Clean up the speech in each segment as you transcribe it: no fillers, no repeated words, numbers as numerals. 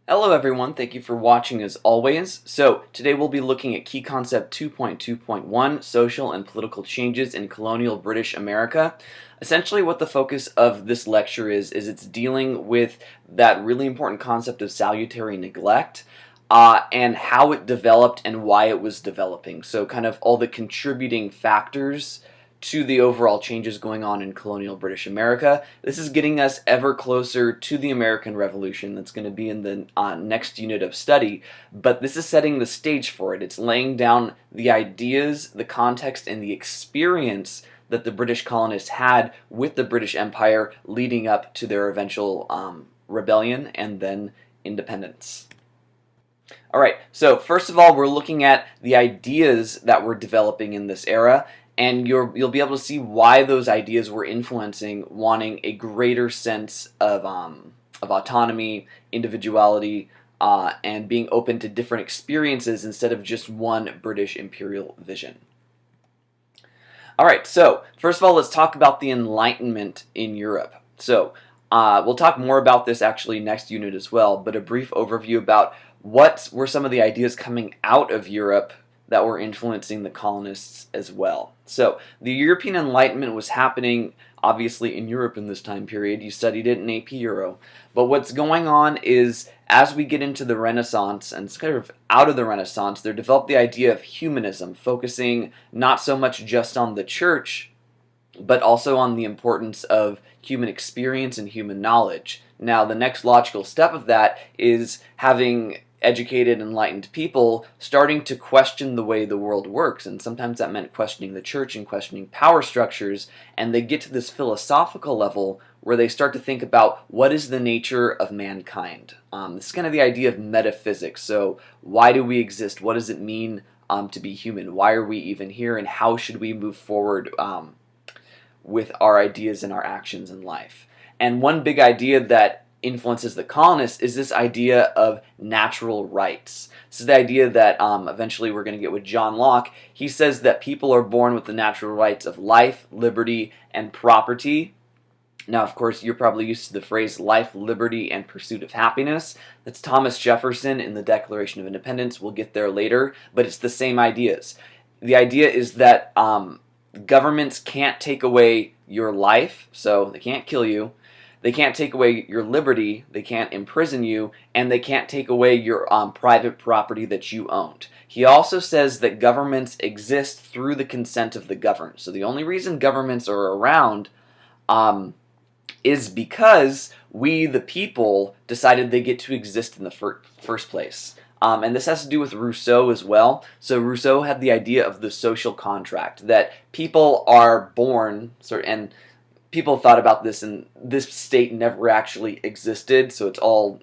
Hello everyone, thank you for watching as always. So today we'll be looking at Key Concept 2.2.1, Social and Political Changes in Colonial British America. Essentially what the focus of this lecture is it's dealing with that really important concept of salutary neglect and how it developed and why it was developing. So kind of all the contributing factors to the overall changes going on in colonial British America. This is getting us ever closer to the American Revolution. That's going to be in the next unit of study, but this is setting the stage for it. It's laying down the ideas, the context, and the experience that the British colonists had with the British Empire leading up to their eventual rebellion and then independence. Alright, so first of all, we're looking at the ideas that were developing in this era, and you'll be able to see why those ideas were influencing wanting a greater sense of autonomy, individuality, and being open to different experiences instead of just one British imperial vision. Alright, so first of all, let's talk about the Enlightenment in Europe. So we'll talk more about this actually next unit as well, but a brief overview about what were some of the ideas coming out of Europe that were influencing the colonists as well. So the European Enlightenment was happening obviously in Europe in this time period. You studied it in AP Euro. But what's going on is as we get into the Renaissance and kind of out of the Renaissance, there developed the idea of humanism, focusing not so much just on the church, but also on the importance of human experience and human knowledge. Now, the next logical step of that is having educated, enlightened people starting to question the way the world works, and sometimes that meant questioning the church and questioning power structures, and they get to this philosophical level where they start to think about what is the nature of mankind. This is kind of the idea of metaphysics. So why do we exist? What does it mean to be human? Why are we even here, and how should we move forward with our ideas and our actions in life? And one big idea that influences the colonists is this idea of natural rights. This is the idea that eventually we're going to get with John Locke. He says that people are born with the natural rights of life, liberty, and property. Now, of course, you're probably used to the phrase life, liberty, and pursuit of happiness. That's Thomas Jefferson in the Declaration of Independence. We'll get there later, but it's the same ideas. The idea is that governments can't take away your life, so they can't kill you. They can't take away your liberty, they can't imprison you, and they can't take away your private property that you owned. He also says that governments exist through the consent of the governed. So the only reason governments are around is because we, the people, decided they get to exist in the first place. And this has to do with Rousseau as well. So Rousseau had the idea of the social contract, that people are born, and people thought about this, and this state never actually existed, so it's all,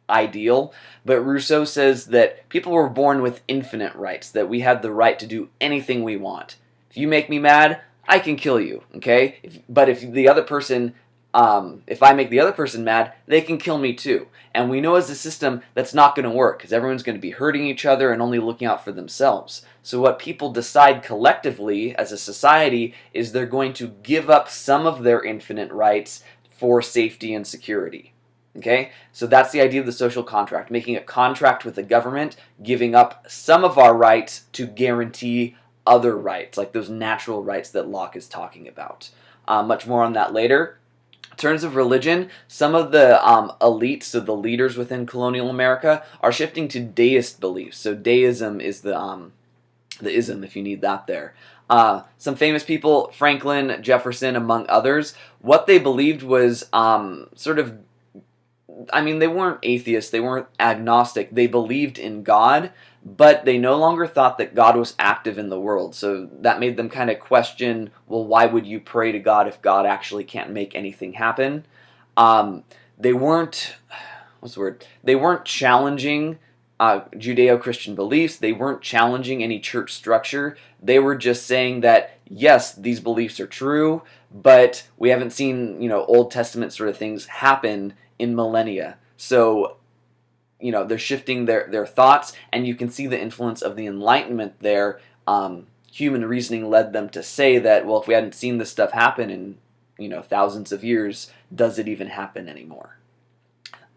ideal. But Rousseau says that people were born with infinite rights, that we had the right to do anything we want. If you make me mad, I can kill you, okay? But if the other person, if I make the other person mad, they can kill me too. And we know as a system that's not going to work, because everyone's going to be hurting each other and only looking out for themselves. So what people decide collectively as a society is they're going to give up some of their infinite rights for safety and security. Okay? So that's the idea of the social contract, making a contract with the government, giving up some of our rights to guarantee other rights, like those natural rights that Locke is talking about. Much more on that later. In terms of religion, some of the elites, so the leaders within colonial America, are shifting to Deist beliefs. So deism is the ism, if you need that there. Some famous people, Franklin, Jefferson, among others, what they believed was they weren't atheists, they weren't agnostic, they believed in God, but they no longer thought that God was active in the world. So that made them kind of question, well, why would you pray to God if God actually can't make anything happen? They weren't challenging Judeo-Christian beliefs. They weren't challenging any church structure. They were just saying that, yes, these beliefs are true, but we haven't seen, Old Testament sort of things happen in millennia. So, they're shifting their thoughts, and you can see the influence of the Enlightenment there. Human reasoning led them to say that, well, if we hadn't seen this stuff happen in, thousands of years, does it even happen anymore?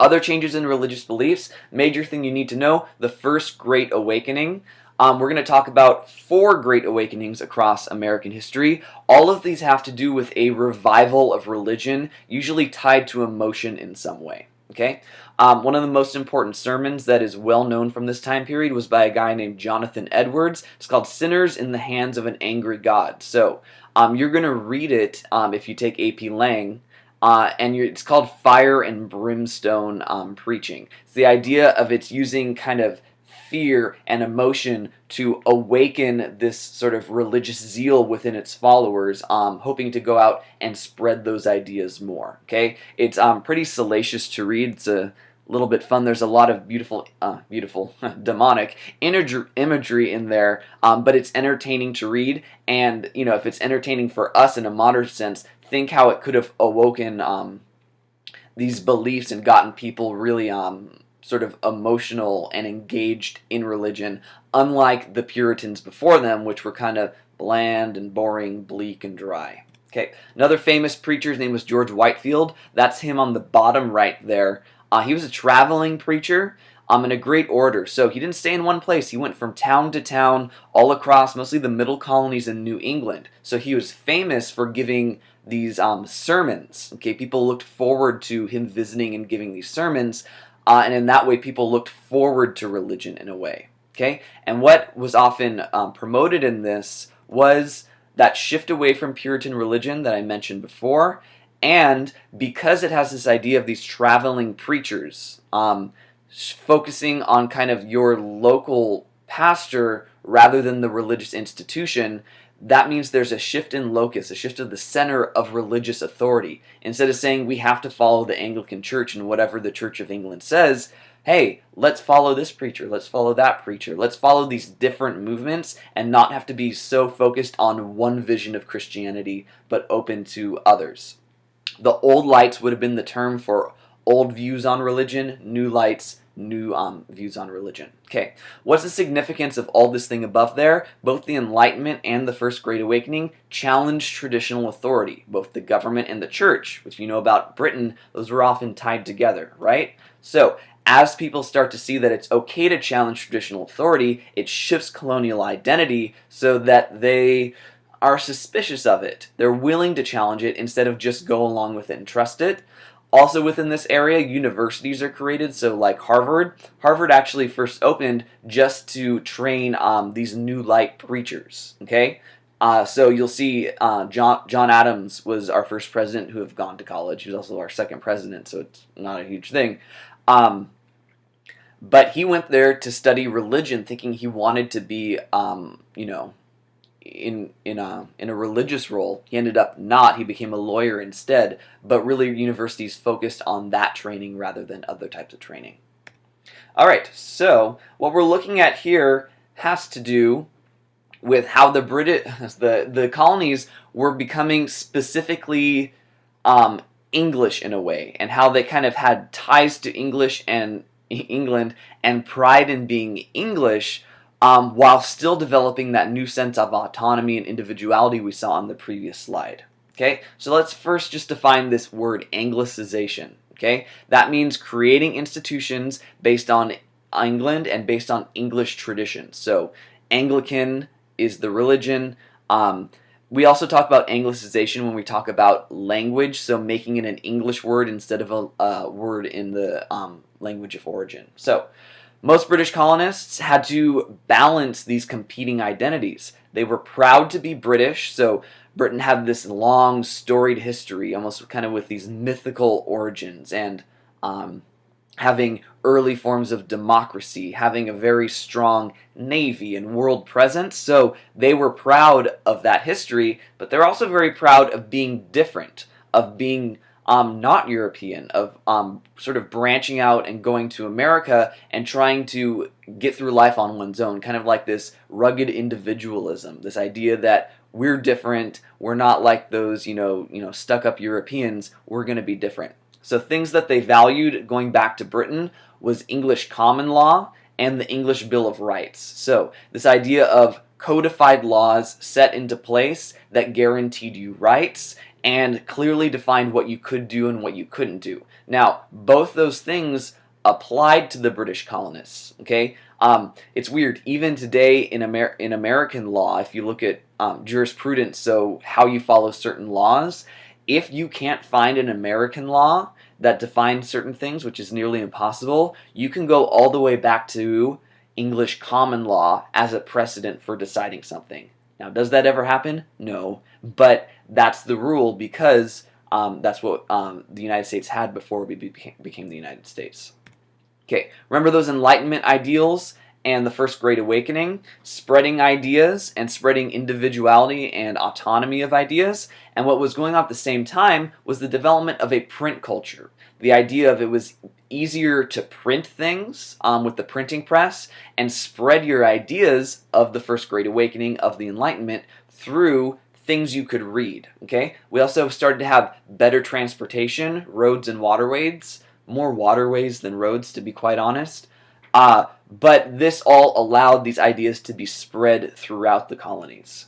Other changes in religious beliefs, major thing you need to know, the First Great Awakening. We're going to talk about 4 Great Awakenings across American history. All of these have to do with a revival of religion, usually tied to emotion in some way. Okay? One of the most important sermons that is well known from this time period was by a guy named Jonathan Edwards. It's called Sinners in the Hands of an Angry God. So you're going to read it if you take AP Lang. It's called Fire and Brimstone preaching. It's the idea of it's using kind of fear and emotion to awaken this sort of religious zeal within its followers, hoping to go out and spread those ideas more. Okay, it's pretty salacious to read. It's a little bit fun. There's a lot of beautiful demonic imagery in there, but it's entertaining to read. And if it's entertaining for us in a modern sense, think how it could have awoken these beliefs and gotten people really sort of emotional and engaged in religion, unlike the Puritans before them, which were kind of bland and boring, bleak and dry. Okay, another famous preacher's name was George Whitefield. That's him on the bottom right there. He was a traveling preacher and a great orator. So he didn't stay in one place. He went from town to town all across mostly the middle colonies in New England. So he was famous for giving these sermons. Okay, people looked forward to him visiting and giving these sermons. And in that way, people looked forward to religion in a way. Okay, and what was often promoted in this was that shift away from Puritan religion that I mentioned before, and because it has this idea of these traveling preachers, focusing on kind of your local pastor rather than the religious institution, that means there's a shift in locus, a shift of the center of religious authority. Instead of saying we have to follow the Anglican Church and whatever the Church of England says, hey, let's follow this preacher, let's follow that preacher, let's follow these different movements and not have to be so focused on one vision of Christianity, but open to others. The old lights would have been the term for old views on religion, new lights, new views on religion. Okay, what's the significance of all this thing above there? Both the Enlightenment and the First Great Awakening challenged traditional authority, both the government and the church, which you know about Britain, those were often tied together, right? So, as people start to see that it's okay to challenge traditional authority, it shifts colonial identity so that they are suspicious of it. They're willing to challenge it instead of just go along with it and trust it. Also within this area, universities are created. So like Harvard actually first opened just to train these new light preachers. Okay, so you'll see John Adams was our first president who have gone to college. He was also our second president, so it's not a huge thing. But he went there to study religion, thinking he wanted to be, in a religious role. He ended up not. He became a lawyer instead. But really, universities focused on that training rather than other types of training. All right. So what we're looking at here has to do with how the colonies were becoming specifically English in a way, and how they kind of had ties to English and England and pride in being English, while still developing that new sense of autonomy and individuality we saw on the previous slide. Okay, so let's first just define this word Anglicization. Okay, that means creating institutions based on England and based on English traditions. So Anglican is the religion. We also talk about Anglicization when we talk about language, so making it an English word instead of a word in the language of origin. So most British colonists had to balance these competing identities. They were proud to be British, so Britain had this long, storied history, almost kind of with these mythical origins, and having early forms of democracy, having a very strong navy and world presence. So they were proud of that history, but they're also very proud of being different, of being not European, of sort of branching out and going to America and trying to get through life on one's own, kind of like this rugged individualism, this idea that we're different, we're not like those, stuck-up Europeans, we're going to be different. So things that they valued going back to Britain was English common law and the English Bill of Rights. So this idea of codified laws set into place that guaranteed you rights and clearly defined what you could do and what you couldn't do. Now, both those things applied to the British colonists. Okay, it's weird. Even today in American law, if you look at jurisprudence, so how you follow certain laws, if you can't find an American law that defines certain things, which is nearly impossible, you can go all the way back to English common law as a precedent for deciding something. Now, does that ever happen? No, but that's the rule because that's what the United States had before we became the United States. Okay, remember those Enlightenment ideals and the First Great Awakening? Spreading ideas and spreading individuality and autonomy of ideas. And what was going on at the same time was the development of a print culture. The idea of it was easier to print things with the printing press and spread your ideas of the First Great Awakening, of the Enlightenment, through things you could read. Okay, we also started to have better transportation, roads and waterways, more waterways than roads, to be quite honest. But this all allowed these ideas to be spread throughout the colonies.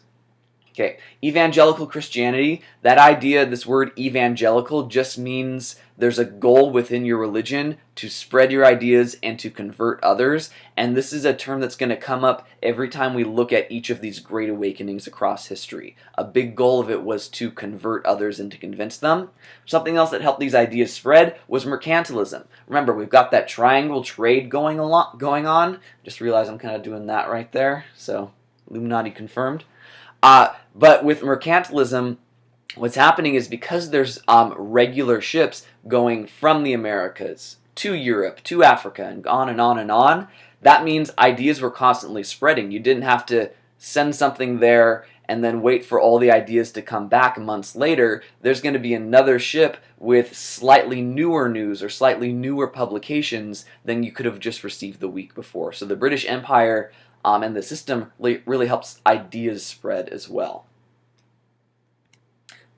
Okay, Evangelical Christianity, that idea, this word evangelical, just means there's a goal within your religion to spread your ideas and to convert others. And this is a term that's going to come up every time we look at each of these great awakenings across history. A big goal of it was to convert others and to convince them. Something else that helped these ideas spread was mercantilism. Remember, we've got that triangle trade going on. Just realized I'm kind of doing that right there. So, Illuminati confirmed. But with mercantilism, what's happening is because there's regular ships going from the Americas to Europe, to Africa, and on and on and on, that means ideas were constantly spreading. You didn't have to send something there and then wait for all the ideas to come back months later. There's going to be another ship with slightly newer news or slightly newer publications than you could have just received the week before. So the British Empire and the system really helps ideas spread as well.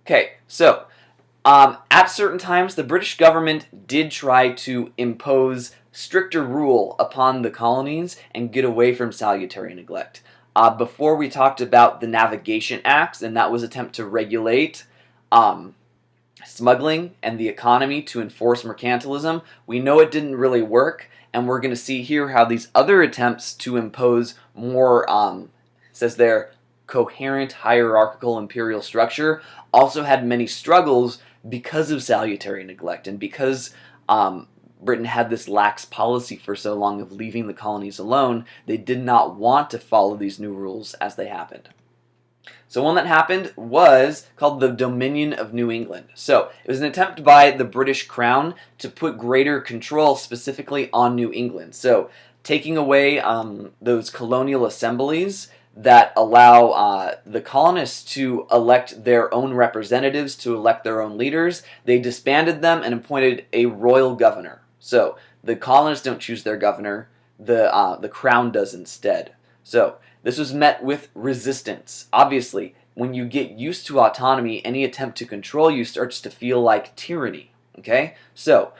Okay, so at certain times, the British government did try to impose stricter rule upon the colonies and get away from salutary neglect. Before we talked about the Navigation Acts, and that was an attempt to regulate smuggling and the economy to enforce mercantilism. We know it didn't really work, and we're going to see here how these other attempts to impose more, says there, coherent hierarchical imperial structure also had many struggles because of salutary neglect and because Britain had this lax policy for so long of leaving the colonies alone. They did not want to follow these new rules as they happened. So one that happened was called the Dominion of New England. So it was an attempt by the British Crown to put greater control specifically on New England. So taking away those colonial assemblies that allow the colonists to elect their own representatives, to elect their own leaders. They disbanded them and appointed a royal governor. So the colonists don't choose their governor, the crown does instead. So this was met with resistance. Obviously, when you get used to autonomy, any attempt to control you starts to feel like tyranny. Okay? So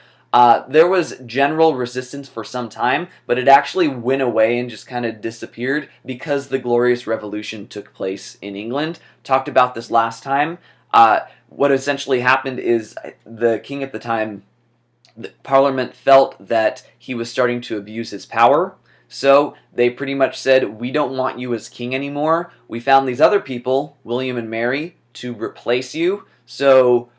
there was general resistance for some time, but it actually went away and just kind of disappeared because the Glorious Revolution took place in England. Talked about this last time. What essentially happened is the king at the time, the Parliament felt that he was starting to abuse his power. So they pretty much said, we don't want you as king anymore. We found these other people, William and Mary, to replace you. So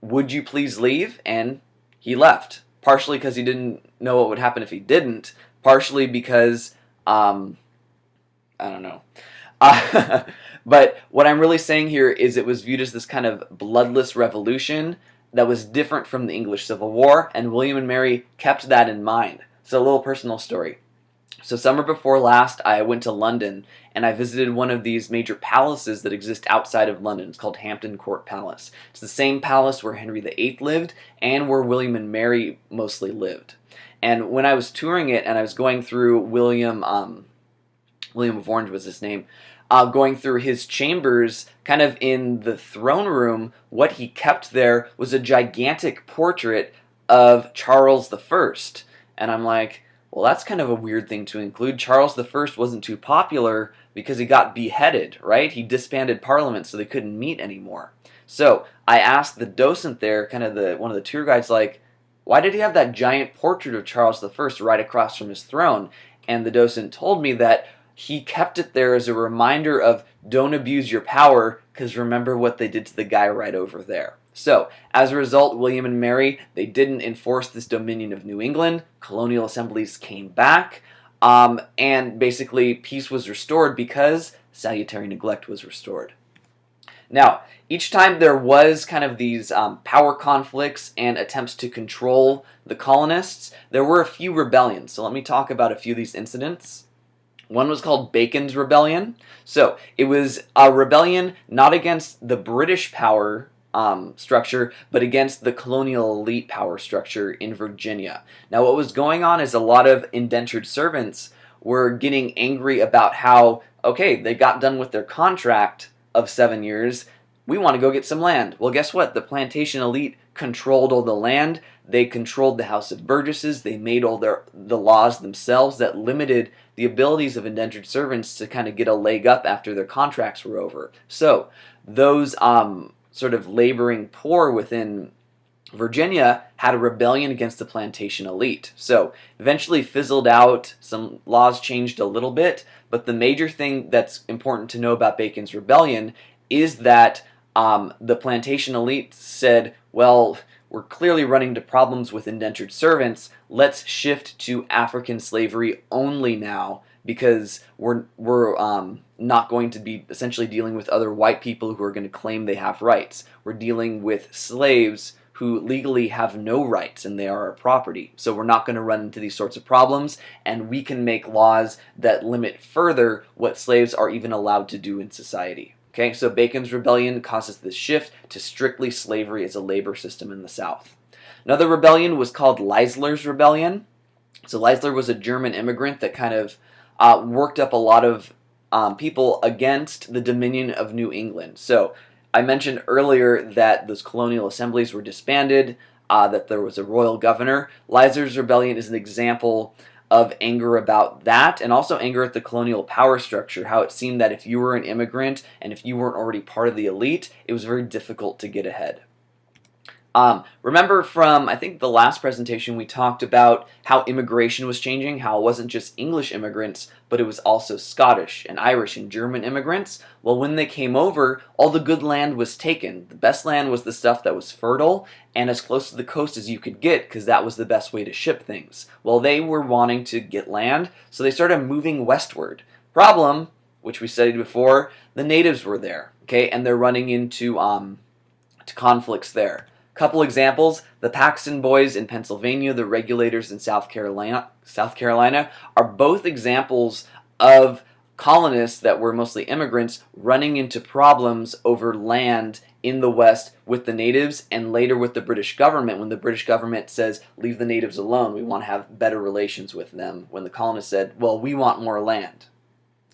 would you please leave? And he left, partially because he didn't know what would happen if he didn't, partially because, I don't know. But what I'm really saying here is it was viewed as this kind of bloodless revolution that was different from the English Civil War, and William and Mary kept that in mind. So a little personal story. So summer before last, I went to London, and I visited one of these major palaces that exist outside of London. It's called Hampton Court Palace. It's the same palace where Henry VIII lived and where William and Mary mostly lived. And when I was touring it and I was going through William of Orange was his name, going through his chambers, kind of in the throne room, what he kept there was a gigantic portrait of Charles I. And I'm like, well, that's kind of a weird thing to include. Charles I wasn't too popular because he got beheaded, right? He disbanded Parliament so they couldn't meet anymore. So I asked the docent there, kind of one of the tour guides, like, why did he have that giant portrait of Charles I right across from his throne? And the docent told me that he kept it there as a reminder of don't abuse your power, because remember what they did to the guy right over there. So, as a result, William and Mary, they didn't enforce this dominion of New England. Colonial assemblies came back, and basically peace was restored because salutary neglect was restored. Now, each time there was kind of these power conflicts and attempts to control the colonists, there were a few rebellions. So let me talk about a few of these incidents. One was called Bacon's Rebellion. So it was a rebellion not against the British power structure, but against the colonial elite power structure in Virginia. Now what was going on is a lot of indentured servants were getting angry about how, okay, they got done with their contract of 7 years, we want to go get some land. Well, guess what? The plantation elite controlled all the land. They controlled the House of Burgesses. They made all the laws themselves that limited the abilities of indentured servants to kind of get a leg up after their contracts were over. So those sort of laboring poor within Virginia had a rebellion against the plantation elite. So eventually fizzled out, some laws changed a little bit, but the major thing that's important to know about Bacon's Rebellion is that the plantation elite said, well, we're clearly running into problems with indentured servants, let's shift to African slavery only now, because we're not going to be essentially dealing with other white people who are going to claim they have rights. We're dealing with slaves who legally have no rights and they are our property. So we're not going to run into these sorts of problems, and we can make laws that limit further what slaves are even allowed to do in society. Okay, so Bacon's Rebellion causes this shift to strictly slavery as a labor system in the South. Another rebellion was called Leisler's Rebellion. So Leisler was a German immigrant that kind of worked up a lot of people against the dominion of New England. So I mentioned earlier that those colonial assemblies were disbanded, that there was a royal governor. Leisler's Rebellion is an example of anger about that, and also anger at the colonial power structure, how it seemed that if you were an immigrant and if you weren't already part of the elite, it was very difficult to get ahead. Remember from, I think, the last presentation we talked about how immigration was changing, how it wasn't just English immigrants, but it was also Scottish and Irish and German immigrants. Well, when they came over, all the good land was taken. The best land was the stuff that was fertile and as close to the coast as you could get, because that was the best way to ship things. Well, they were wanting to get land, so they started moving westward. Problem, which we studied before, the natives were there, okay, and they're running into to conflicts there. Couple examples: the Paxton Boys in Pennsylvania, the Regulators in South Carolina are both examples of colonists that were mostly immigrants running into problems over land in the West with the natives, and later with the British government, when the British government says, leave the natives alone, we want to have better relations with them, when the colonists said, well, we want more land.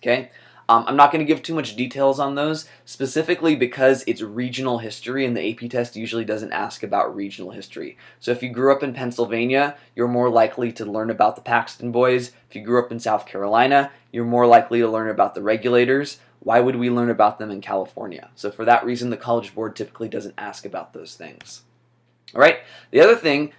Okay? I'm not going to give too much details on those, specifically because it's regional history, and the AP test usually doesn't ask about regional history. So if you grew up in Pennsylvania, you're more likely to learn about the Paxton Boys. If you grew up in South Carolina, you're more likely to learn about the Regulators. Why would we learn about them in California? So for that reason, the College Board typically doesn't ask about those things. All right. The other thing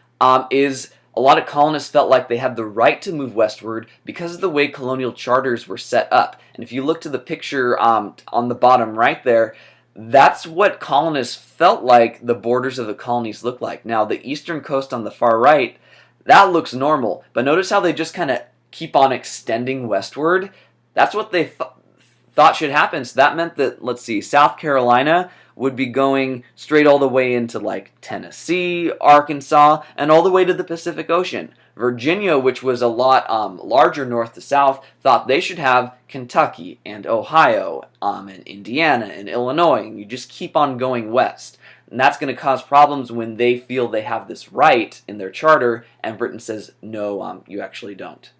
is a lot of colonists felt like they had the right to move westward because of the way colonial charters were set up. And if you look to the picture on the bottom right there, that's what colonists felt like the borders of the colonies looked like. Now, the eastern coast on the far right, that looks normal. But notice how they just kind of keep on extending westward. That's what they thought should happen. So that meant that, let's see, South Carolina would be going straight all the way into like Tennessee, Arkansas, and all the way to the Pacific Ocean. Virginia, which was a lot larger north to south, thought they should have Kentucky and Ohio and Indiana and Illinois, and you just keep on going west. And that's going to cause problems when they feel they have this right in their charter, and Britain says, no, you actually don't.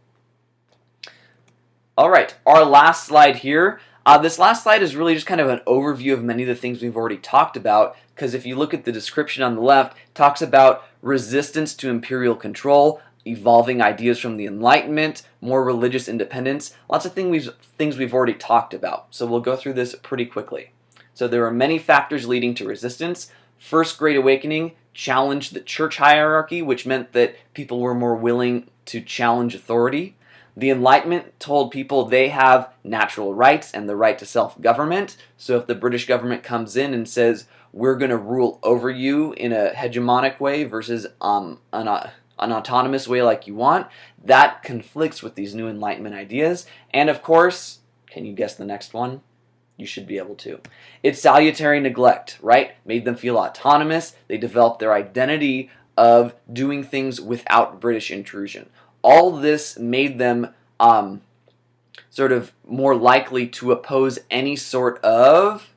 All right, our last slide here. This last slide is really just kind of an overview of many of the things we've already talked about, because if you look at the description on the left, it talks about resistance to imperial control, evolving ideas from the Enlightenment, more religious independence, lots of things we've already talked about. So we'll go through this pretty quickly. So there were many factors leading to resistance. First Great Awakening challenged the church hierarchy, which meant that people were more willing to challenge authority. The Enlightenment told people they have natural rights and the right to self-government. So if the British government comes in and says, we're going to rule over you in a hegemonic way versus an autonomous way like you want, that conflicts with these new Enlightenment ideas. And of course, can you guess the next one? You should be able to. It's salutary neglect, right? Made them feel autonomous. They developed their identity of doing things without British intrusion. All this made them sort of more likely to oppose any sort of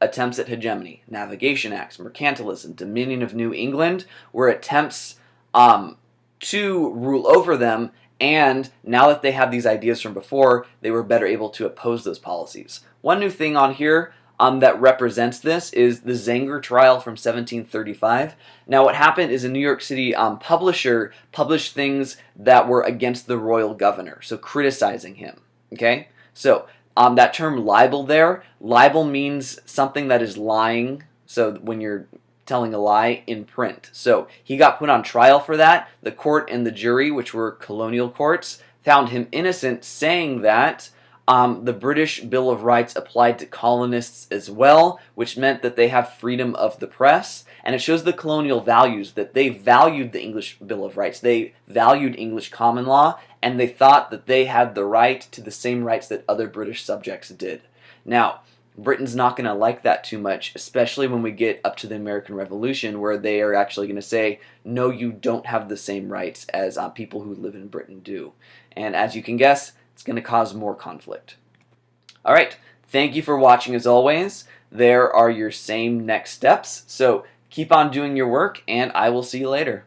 attempts at hegemony. Navigation Acts, Mercantilism, Dominion of New England were attempts to rule over them, and now that they have these ideas from before, they were better able to oppose those policies. One new thing on here that represents this is the Zanger Trial from 1735. Now what happened is a New York City publisher published things that were against the royal governor, so criticizing him. Okay? So that term libel there, libel means something that is lying, so when you're telling a lie in print. So he got put on trial for that. The court and the jury, which were colonial courts, found him innocent, saying that the British Bill of Rights applied to colonists as well, which meant that they have freedom of the press. And it shows the colonial values, that they valued the English Bill of Rights. They valued English common law, and they thought that they had the right to the same rights that other British subjects did. Now, Britain's not going to like that too much, especially when we get up to the American Revolution, where they are actually going to say, no, you don't have the same rights as people who live in Britain do. And as you can guess, it's going to cause more conflict. All right, thank you for watching as always. There are your same next steps, so keep on doing your work, and I will see you later.